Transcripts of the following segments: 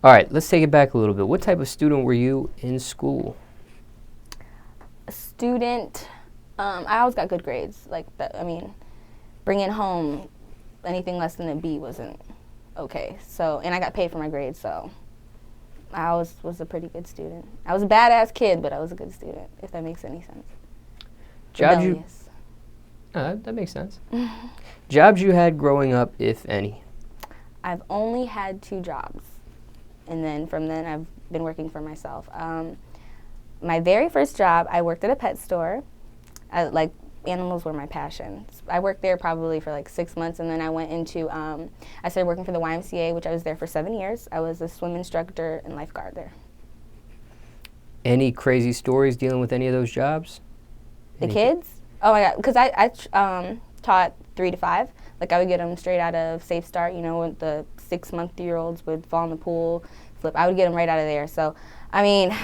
All right, let's take it back a little bit. What type of student were you in school? A student, I always got good grades. Like, bringing home anything less than a B wasn't okay. So, and I got paid for my grades, so I always was a pretty good student. I was a badass kid, but I was a good student, if that makes any sense. Jobs that makes sense. Jobs you had growing up, if any? I've only had 2 jobs, and then from then I've been working for myself. My very first job, I worked at a pet store. Animals were my passion. I worked there probably for like 6 months, and then I went into, I started working for the YMCA, which I was there for 7 years. I was a swim instructor and lifeguard there. Any crazy stories dealing with any of those jobs? The kids? Oh my God, because I taught 3 to 5. Like, I would get them straight out of Safe Start, you know, when the 6-month-year-olds would fall in the pool, flip. I would get them right out of there. So, I mean,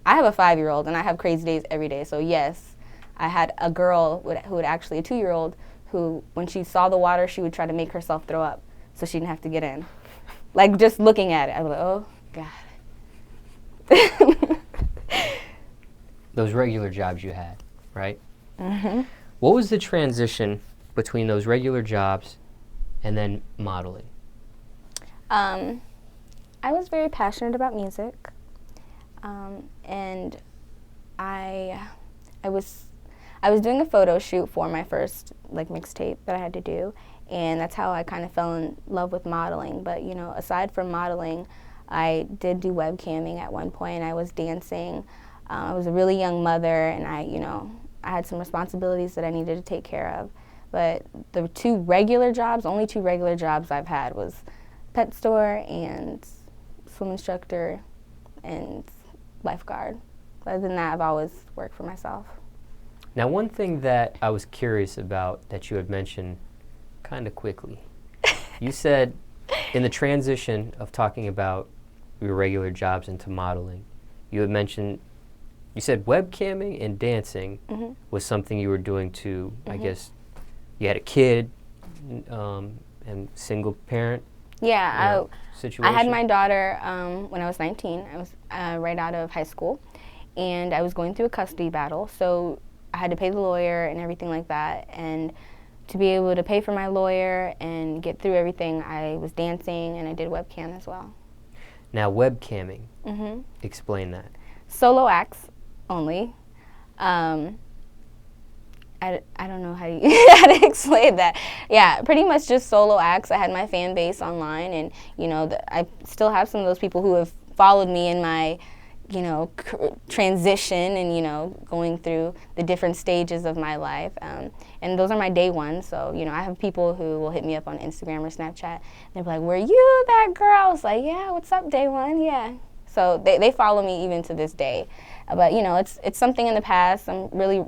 I have a 5-year-old, and I have crazy days every day. So, yes, I had a girl who would actually, a 2-year-old, who, when she saw the water, she would try to make herself throw up so she didn't have to get in. Like, just looking at it, I was like, oh, God. Those regular jobs you had, right? Mm-hmm. What was the transition between those regular jobs and then modeling? I was very passionate about music, and I was doing a photo shoot for my first mixtape that I had to do, and that's how I kind of fell in love with modeling. But you know, aside from modeling, I did do webcamming at one point. I was dancing. I was a really young mother, and I had some responsibilities that I needed to take care of. But the only 2 regular jobs I've had was pet store and swim instructor and lifeguard. Other than that, I've always worked for myself. Now, one thing that I was curious about that you had mentioned kind of quickly, you said in the transition of talking about your regular jobs into modeling, you said webcamming and dancing was something you were doing to, I guess, you had a kid and single parent situation? I had my daughter when I was 19. I was right out of high school, and I was going through a custody battle, so I had to pay the lawyer and everything like that. And to be able to pay for my lawyer and get through everything, I was dancing and I did webcam as well. Now, webcamming, explain that. Solo acts only. I don't know how to explain that. Yeah, pretty much just solo acts. I had my fan base online, and I still have some of those people who have followed me in my transition and going through the different stages of my life, and those are my day ones. So I have people who will hit me up on Instagram or Snapchat, and they'll be like, "Were you that girl?" I was like, "Yeah, what's up, day one?" Yeah. So they follow me even to this day, but it's something in the past. I'm really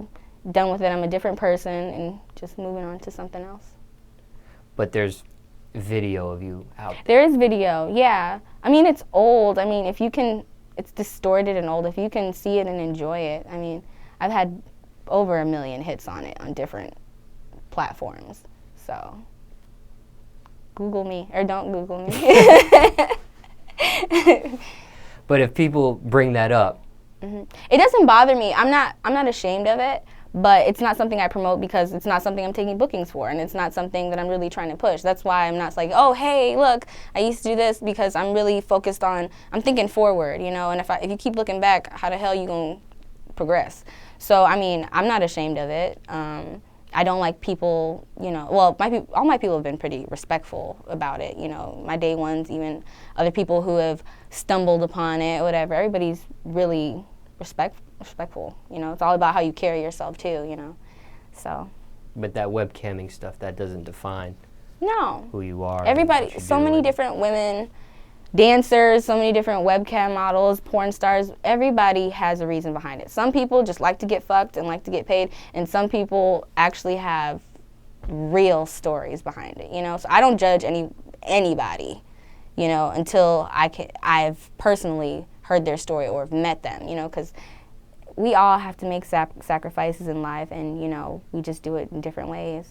done with it. I'm a different person and just moving on to something else. But there's video of you out there. There is video, yeah. I mean, it's old. I mean, it's distorted and old. If you can see it and enjoy it, I mean, I've had over 1 million hits on it on different platforms. So, Google me, or don't Google me. But if people bring that up, it doesn't bother me. I'm not ashamed of it. But it's not something I promote because it's not something I'm taking bookings for, and it's not something that I'm really trying to push. That's why I'm not like, oh, hey, look, I used to do this, because I'm really focused on, I'm thinking forward, and if you keep looking back, how the hell are you going to progress? So, I mean, I'm not ashamed of it. I don't like people, all my people have been pretty respectful about it, my day ones, even other people who have stumbled upon it, whatever. Everybody's really respectful. It's all about how you carry yourself too, so. But that webcamming stuff, that doesn't define who you are. Everybody, so many different women, dancers, so many different webcam models, porn stars, everybody has a reason behind it. Some people just like to get fucked and like to get paid, and some people actually have real stories behind it, So I don't judge anybody, until I've personally heard their story or have met them, because we all have to make sacrifices in life, and we just do it in different ways.